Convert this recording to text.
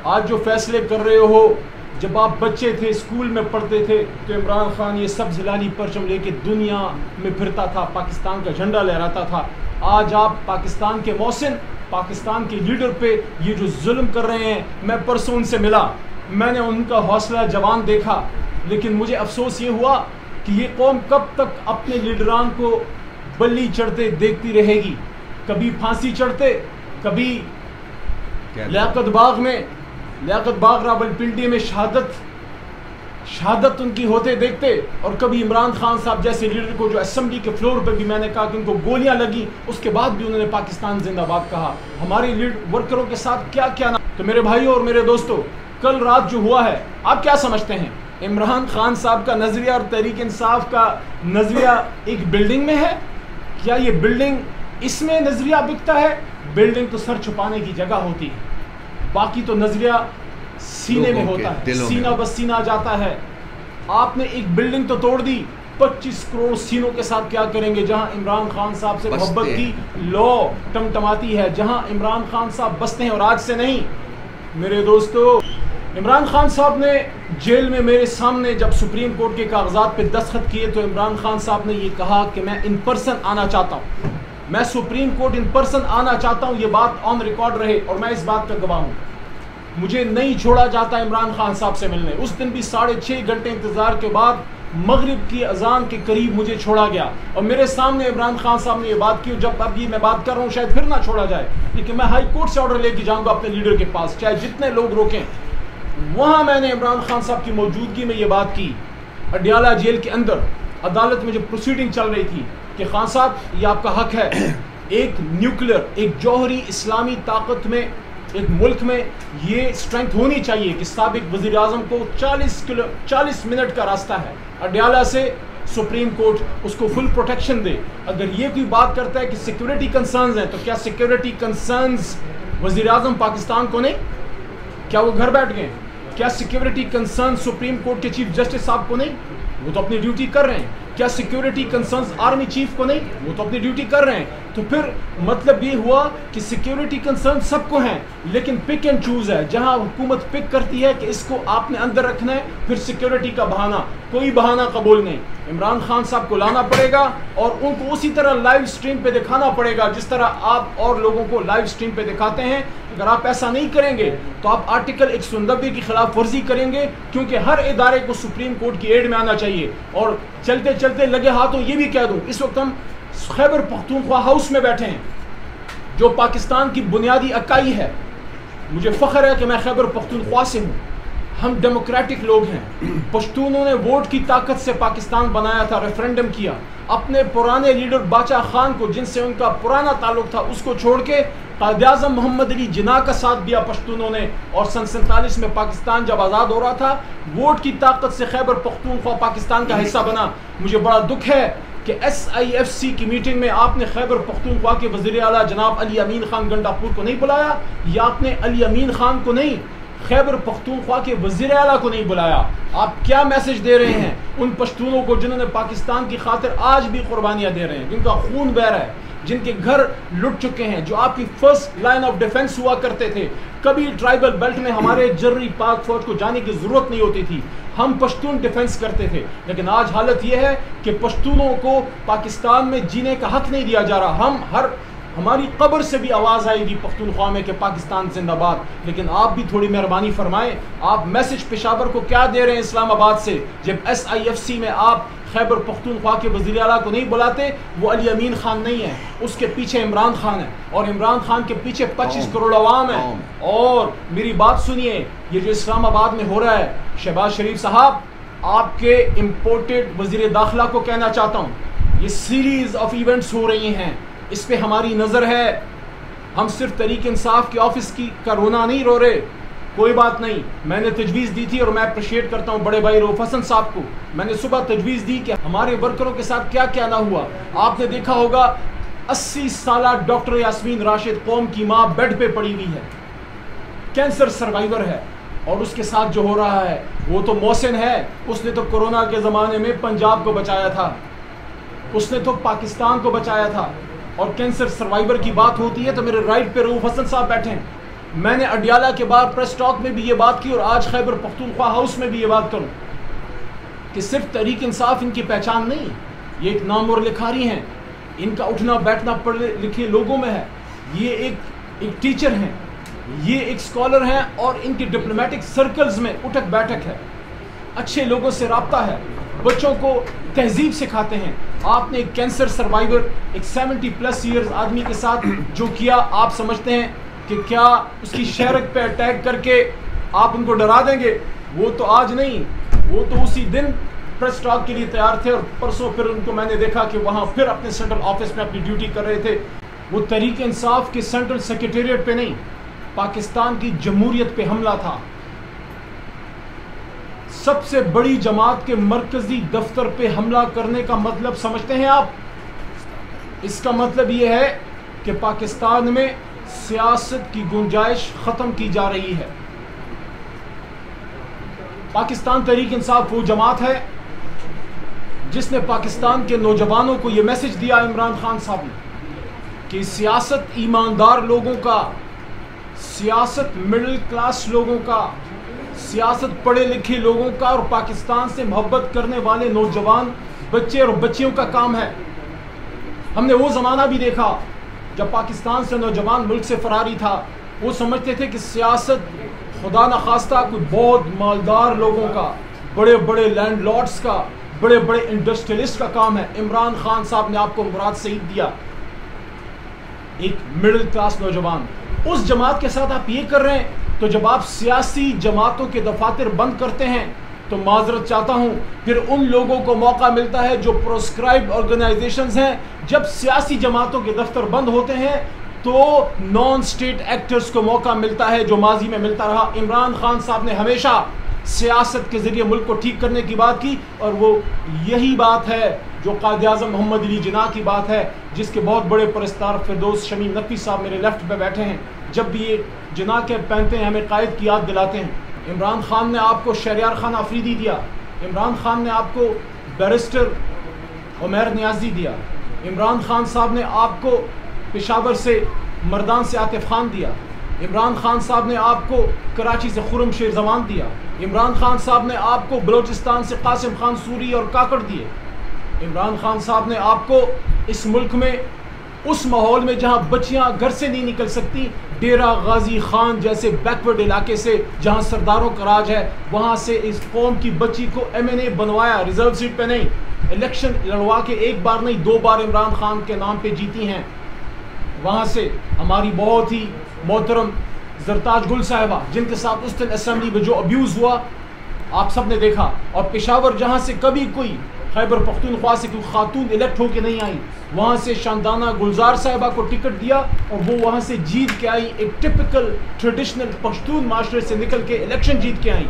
آج جو فیصلے کر رہے ہو، جب آپ بچے تھے اسکول میں پڑھتے تھے تو عمران خان یہ سبز لالی پرچم لے کے دنیا میں پھرتا تھا، پاکستان کا جھنڈا لہراتا تھا۔ آج آپ پاکستان کے محسن، پاکستان کے لیڈر پہ یہ جو ظلم کر رہے ہیں، میں پرسوں ان سے ملا، میں نے ان کا حوصلہ جوان دیکھا، لیکن مجھے افسوس یہ ہوا کہ یہ قوم کب تک اپنے لیڈران کو بلی چڑھتے دیکھتی رہے گی؟ کبھی پھانسی چڑھتے، کبھی لیاقت باغ راولپنڈی میں شہادت ان کی ہوتے دیکھتے، اور کبھی عمران خان صاحب جیسے لیڈر کو جو اسمبلی کے فلور پہ بھی میں نے کہا کہ ان کو گولیاں لگی، اس کے بعد بھی انہوں نے پاکستان زندہ باد کہا۔ ہمارے ورکروں کے ساتھ کیا کیا نہ۔ تو میرے بھائیوں اور میرے دوستوں، کل رات جو ہوا ہے، آپ کیا سمجھتے ہیں؟ عمران خان صاحب کا نظریہ اور تحریک انصاف کا نظریہ ایک بلڈنگ میں ہے؟ کیا یہ بلڈنگ اس میں نظریہ بکتا ہے؟ بلڈنگ تو سر چھپانے کی جگہ ہوتی ہے، باقی تو نظریہ سینے میں ہوتا ہے، سینہ بس سینہ جاتا ہے۔ آپ نے ایک بلڈنگ تو توڑ دی، 25 کروڑ سینوں کے ساتھ کیا کریں گے؟ جہاں عمران خان صاحب سے محبت کی لو ٹمٹماتی ہے، جہاں عمران خان صاحب بستے ہیں، اور آج سے نہیں۔ میرے دوستو، عمران خان صاحب نے جیل میں میرے سامنے جب سپریم کورٹ کے کاغذات پہ دستخط کیے تو عمران خان صاحب نے یہ کہا کہ میں ان پرسن آنا چاہتا ہوں، میں سپریم کورٹ ان پرسن آنا چاہتا ہوں۔ یہ بات آن ریکارڈ رہے اور میں اس بات کا گواہ ہوں۔ مجھے نہیں چھوڑا جاتا عمران خان صاحب سے ملنے۔ اس دن بھی 6.5 گھنٹے انتظار کے بعد مغرب کی اذان کے قریب مجھے چھوڑا گیا، اور میرے سامنے عمران خان صاحب نے یہ بات کی۔ جب اب یہ میں بات کر رہا ہوں شاید پھر نہ چھوڑا جائے، لیکن میں ہائی کورٹ سے آرڈر لے کے جاؤں گا اپنے لیڈر کے پاس، چاہے جتنے لوگ روکیں۔ وہاں میں نے عمران خان صاحب کی موجودگی میں یہ بات کی، اڈیالہ جیل کے اندر عدالت میں جب پروسیڈنگ چل رہی تھی، کہ خان صاحب یہ آپ کا حق ہے، ایک نیوکلیر، ایک جوہری اسلامی طاقت میں، ایک ملک میں یہ سٹرینتھ ہونی چاہیے کہ سابق وزیر اعظم کو 40 منٹ کا راستہ ہے اڈیالہ سے سپریم کورٹ، اس کو فل پروٹیکشن دے۔ اگر یہ کوئی بات کرتا ہے کہ سیکیورٹی کنسرنز ہیں، تو کیا سیکیورٹی کنسرنز وزیر اعظم پاکستان کو نہیں؟ کیا وہ گھر بیٹھ گئے؟ کیا سیکیورٹی کنسرن سپریم کورٹ کے چیف جسٹس صاحب کو نہیں؟ وہ تو اپنی ڈیوٹی کر رہے ہیں۔ کیا سیکیورٹی کنسرنز آرمی چیف کو نہیں؟ وہ تو اپنی ڈیوٹی کر رہے ہیں۔ تو پھر مطلب یہ ہوا کہ سیکیورٹی کنسرن سب کو ہیں، لیکن پک اینڈ چوز ہے۔ جہاں حکومت پک کرتی ہے کہ اس کو آپ نے اندر رکھنا ہے، پھر سیکیورٹی کا بہانہ، کوئی بہانہ قبول نہیں۔ عمران خان صاحب کو لانا پڑے گا اور ان کو اسی طرح لائیو سٹریم پہ دکھانا پڑے گا جس طرح آپ اور لوگوں کو لائیو سٹریم پہ دکھاتے ہیں۔ اگر آپ ایسا نہیں کریں گے تو آپ آرٹیکل 190 کی خلاف ورزی کریں گے، کیونکہ ہر ادارے کو سپریم کورٹ کی ایڈ میں آنا چاہیے۔ اور چلتے چلتے لگے ہاتھوں یہ بھی کہہ دوں، اس وقت ہم خیبر پختونخوا ہاؤس میں بیٹھے ہیں جو پاکستان کی بنیادی اکائی ہے۔ مجھے فخر ہے کہ میں خیبر پختونخوا سے ہوں۔ ہم ڈیموکریٹک لوگ ہیں۔ پشتونوں نے ووٹ کی طاقت سے پاکستان بنایا تھا، ریفرینڈم کیا۔ اپنے پرانے لیڈر باچا خان کو، جن سے ان کا پرانا تعلق تھا، اس کو چھوڑ کے قائد اعظم محمد علی جناح کا ساتھ دیا پشتونوں نے، اور سن 47 میں پاکستان جب آزاد ہو رہا تھا، ووٹ کی طاقت سے خیبر پختونخوا پاکستان کا حصہ بنا۔ مجھے بڑا دکھ ہے کہ SIFC کی میٹنگ میں آپ نے خیبر پختونخوا کے وزیر اعلیٰ جناب علی امین خان گنڈاپور کو نہیں بلایا، یا آپ نے علی امین خان کو نہیں، خیبر پختونخوا کے وزیر اعلیٰ کو نہیں بلایا۔ آپ کیا میسج دے رہے ہیں ان پشتونوں کو جنہوں نے پاکستان کی خاطر آج بھی قربانیاں دے رہے ہیں، جن کا خون بہہ رہا ہے، جن کے گھر لٹ چکے ہیں، جو آپ کی فرسٹ لائن آف ڈیفنس ہوا کرتے تھے؟ کبھی ٹرائبل بیلٹ میں ہمارے جرری پاک فوج کو جانے کی ضرورت نہیں ہوتی تھی، ہم پشتون ڈیفنس کرتے تھے۔ لیکن آج حالت یہ ہے کہ پشتونوں کو پاکستان میں جینے کا حق نہیں دیا جا رہا۔ ہماری قبر سے بھی آواز آئے گی پختونخوا میں کہ پاکستان زندہ باد۔ لیکن آپ بھی تھوڑی مہربانی فرمائیں، آپ میسج پشاور کو کیا دے رہے ہیں اسلام آباد سے، جب SIFC میں آپ خیبر پختونخوا کے وزیر اعلیٰ کو نہیں بلاتے؟ وہ علی امین خان نہیں ہے، اس کے پیچھے عمران خان ہے، اور عمران خان کے پیچھے 25 کروڑ عوام ہیں۔ اور میری بات سنیے، یہ جو اسلام آباد میں ہو رہا ہے، شہباز شریف صاحب، آپ کے امپورٹڈ وزیر داخلہ کو کہنا چاہتا ہوں، یہ سیریز آف ایونٹس ہو رہی ہیں، اس پہ ہماری نظر ہے۔ ہم صرف تحریک انصاف کے آفس کا رونا نہیں رو رہے، کوئی بات نہیں۔ میں نے تجویز دی تھی، اور میں اپریشیٹ کرتا ہوں بڑے بھائی رؤف حسن صاحب کو، میں نے صبح تجویز دی کہ ہمارے ورکروں کے ساتھ کیا کیا نہ ہوا۔ آپ نے دیکھا ہوگا 80 سالہ ڈاکٹر یاسمین راشد، قوم کی ماں، بیڈ پہ پڑی ہوئی ہے، کینسر سروائیور ہے، اور اس کے ساتھ جو ہو رہا ہے وہ تو محسن ہے۔ اس نے تو کورونا کے زمانے میں پنجاب کو بچایا تھا، اس نے تو پاکستان کو بچایا تھا۔ اور کینسر سروائیور کی بات ہوتی ہے تو میرے رائٹ پہ رؤف حسن صاحب بیٹھے ہیں، میں نے اڈیالہ کے بعد پریس ٹاک میں بھی یہ بات کی اور آج خیبر پختونخوا ہاؤس میں بھی یہ بات کروں کہ صرف تحریک انصاف ان کی پہچان نہیں، یہ ایک نام اور لکھاری ہیں، ان کا اٹھنا بیٹھنا پڑھے لکھے لوگوں میں ہے، یہ ایک ٹیچر ہیں، یہ ایک اسکالر ہیں اور ان کی ڈپلومیٹک سرکلز میں اٹھک بیٹھک ہے، اچھے لوگوں سے رابطہ ہے، بچوں کو تہذیب سکھاتے ہیں۔ آپ نے ایک کینسر سروائیور، ایک 70+ ایئرز آدمی کے ساتھ جو کیا، آپ سمجھتے ہیں کہ کیا اس کی شہرت پہ اٹیک کر کے آپ ان کو ڈرا دیں گے؟ وہ تو آج نہیں، وہ تو اسی دن پریس ٹاک کے لیے تیار تھے اور پرسوں پھر ان کو میں نے دیکھا کہ وہاں پھر اپنے سینٹرل آفس میں اپنی ڈیوٹی کر رہے تھے۔ وہ تحریک انصاف کے سینٹرل سیکریٹریٹ پہ نہیں، پاکستان کی جمہوریت پہ حملہ تھا۔ سب سے بڑی جماعت کے مرکزی دفتر پہ حملہ کرنے کا مطلب سمجھتے ہیں آپ؟ اس کا مطلب یہ ہے کہ پاکستان میں سیاست کی گنجائش ختم کی جا رہی ہے۔ پاکستان تحریک انصاف وہ جماعت ہے جس نے پاکستان کے نوجوانوں کو یہ میسج دیا عمران خان صاحب نے کہ سیاست ایماندار لوگوں کا، سیاست مڈل کلاس لوگوں کا، سیاست پڑھے لکھے لوگوں کا اور پاکستان سے محبت کرنے والے نوجوان بچے اور بچیوں کا کام ہے۔ ہم نے وہ زمانہ بھی دیکھا جب پاکستان سے نوجوان ملک سے فراری تھا، وہ سمجھتے تھے کہ سیاست خدا نخواستہ کوئی بہت مالدار لوگوں کا، بڑے بڑے لینڈ لارڈز کا، بڑے بڑے انڈسٹریلسٹ کا کام ہے۔ عمران خان صاحب نے آپ کو مراد سعید دیا، ایک مڈل کلاس نوجوان۔ اس جماعت کے ساتھ آپ یہ کر رہے ہیں، تو جب آپ سیاسی جماعتوں کے دفاتر بند کرتے ہیں تو معذرت چاہتا ہوں، پھر ان لوگوں کو موقع ملتا ہے جو پروسکرائب آرگنائزیشنز ہیں، جب سیاسی جماعتوں کے دفتر بند ہوتے ہیں تو نان سٹیٹ ایکٹرز کو موقع ملتا ہے جو ماضی میں ملتا رہا۔ عمران خان صاحب نے ہمیشہ سیاست کے ذریعے ملک کو ٹھیک کرنے کی بات کی، اور وہ یہی بات ہے جو قائد اعظم محمد علی جناح کی بات ہے، جس کے بہت بڑے پرستار فردوس شمیم نقوی صاحب میرے لیفٹ پہ بیٹھے ہیں، جب بھی یہ جناح کے پہنتے ہیں ہمیں قائد کی یاد دلاتے ہیں۔ عمران خان نے آپ کو شہریار خان آفریدی دیا، عمران خان نے آپ کو بیرسٹر عمیر نیازی دیا، عمران خان صاحب نے آپ کو پشاور سے مردان سے عاطف خان دیا، عمران خان صاحب نے آپ کو کراچی سے خرم شیر زمان دیا، عمران خان صاحب نے آپ کو بلوچستان سے قاسم خان سوری اور کاکڑ دیے، عمران خان صاحب نے آپ کو اس ملک میں اس ماحول میں جہاں بچیاں گھر سے نہیں نکل سکتی، ڈیرہ غازی خان جیسے بیکورڈ علاقے سے جہاں سرداروں کا راج ہے، وہاں سے اس قوم کی بچی کو MNA بنوایا، ریزرو سیٹ پہ نہیں، الیکشن لڑوا کے ایک بار نہیں 2 بار عمران خان کے نام پہ جیتی ہیں۔ وہاں سے ہماری بہت ہی محترم زرتاج گل صاحبہ، جن کے ساتھ اس دن اسمبلی میں جو ابیوز ہوا آپ سب نے دیکھا، اور پشاور جہاں سے کبھی کوئی خیبر پختونخوا سے کوئی خاتون الیکٹ ہو کے نہیں آئی، وہاں سے شاندانہ گلزار صاحبہ کو ٹکٹ دیا اور وہ وہاں سے جیت کے آئی، ایک ٹپکل ٹریڈیشنل پشتون معاشرے سے نکل کے الیکشن جیت کے آئی۔